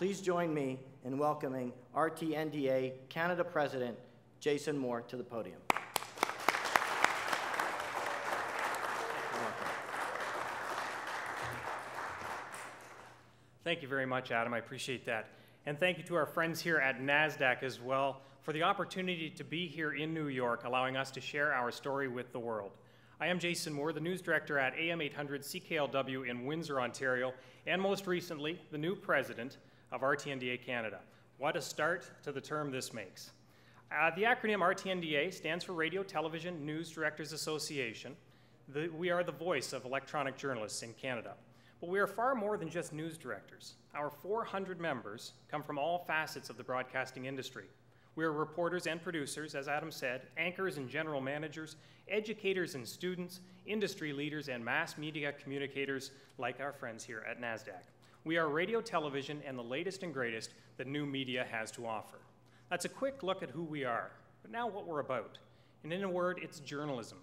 please join me in welcoming RTNDA Canada President Jason Moore to the podium. Thank you very much, Adam. I appreciate that. And thank you to our friends here at NASDAQ as well for the opportunity to be here in New York, allowing us to share our story with the world. I am Jason Moore, the news director at AM 800 CKLW in Windsor, Ontario, and most recently, the new president of RTNDA Canada. What a start to the term this makes. The acronym RTNDA stands for Radio, Television, News Directors Association. We are the voice of electronic journalists in Canada. But we are far more than just news directors. Our 400 members come from all facets of the broadcasting industry. We are reporters and producers, as Adam said, anchors and general managers, educators and students, industry leaders, and mass media communicators like our friends here at NASDAQ. We are radio, television, and the latest and greatest that new media has to offer. That's a quick look at who we are, but now what we're about. And in a word, it's journalism.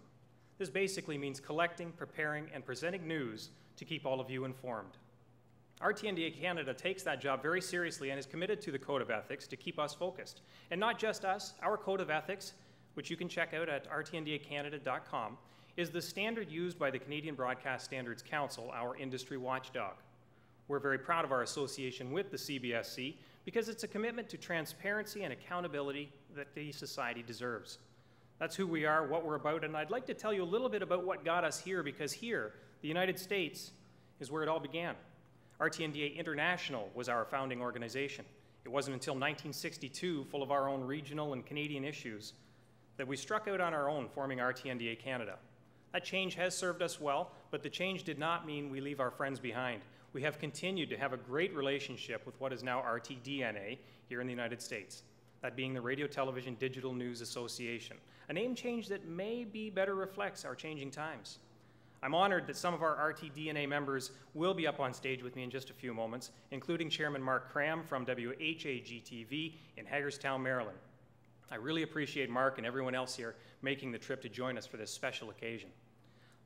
This basically means collecting, preparing, and presenting news to keep all of you informed. RTNDA Canada takes that job very seriously and is committed to the Code of Ethics to keep us focused. And not just us, our Code of Ethics, which you can check out at rtndacanada.com, is the standard used by the Canadian Broadcast Standards Council, our industry watchdog. We're very proud of our association with the CBSC because it's a commitment to transparency and accountability that the society deserves. That's who we are, what we're about, and I'd like to tell you a little bit about what got us here, because here, the United States, is where it all began. RTNDA International was our founding organization. It wasn't until 1962, full of our own regional and Canadian issues, that we struck out on our own, forming RTNDA Canada. That change has served us well, but the change did not mean we leave our friends behind. We have continued to have a great relationship with what is now RTDNA here in the United States, that being the Radio Television Digital News Association, a name change that maybe better reflects our changing times. I'm honored that some of our RTDNA members will be up on stage with me in just a few moments, including Chairman Mark Cram from WHAG-TV in Hagerstown, Maryland. I really appreciate Mark and everyone else here making the trip to join us for this special occasion.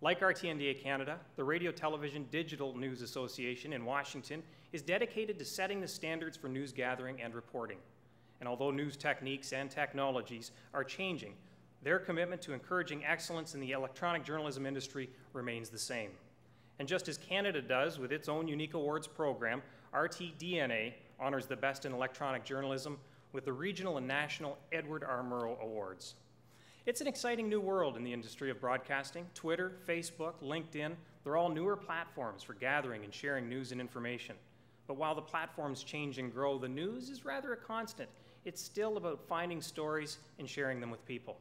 Like RTNDA Canada, the Radio Television Digital News Association in Washington is dedicated to setting the standards for news gathering and reporting. And although news techniques and technologies are changing, their commitment to encouraging excellence in the electronic journalism industry remains the same. And just as Canada does with its own unique awards program, RTDNA honors the best in electronic journalism with the regional and national Edward R. Murrow Awards. It's an exciting new world in the industry of broadcasting. Twitter, Facebook, LinkedIn, they're all newer platforms for gathering and sharing news and information. But while the platforms change and grow, the news is rather a constant. It's still about finding stories and sharing them with people.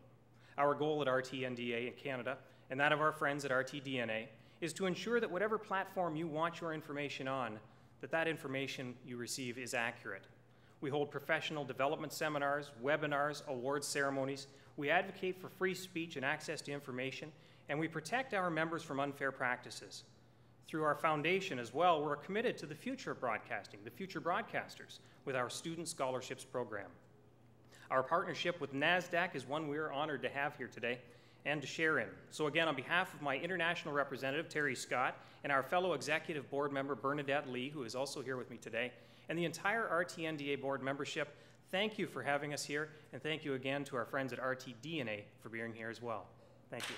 Our goal at RTNDA in Canada, and that of our friends at RTDNA, is to ensure that whatever platform you want your information on, that information you receive is accurate. We hold professional development seminars, webinars, awards ceremonies. We advocate for free speech and access to information, and we protect our members from unfair practices. Through our foundation as well, we're committed to the future of broadcasting, the future broadcasters, with our Student Scholarships program. Our partnership with NASDAQ is one we are honored to have here today and to share in. So again, on behalf of my international representative, Terry Scott, and our fellow executive board member, Bernadette Lee, who is also here with me today, and the entire RTNDA board membership, thank you for having us here, and thank you again to our friends at RTDNA for being here as well. Thank you.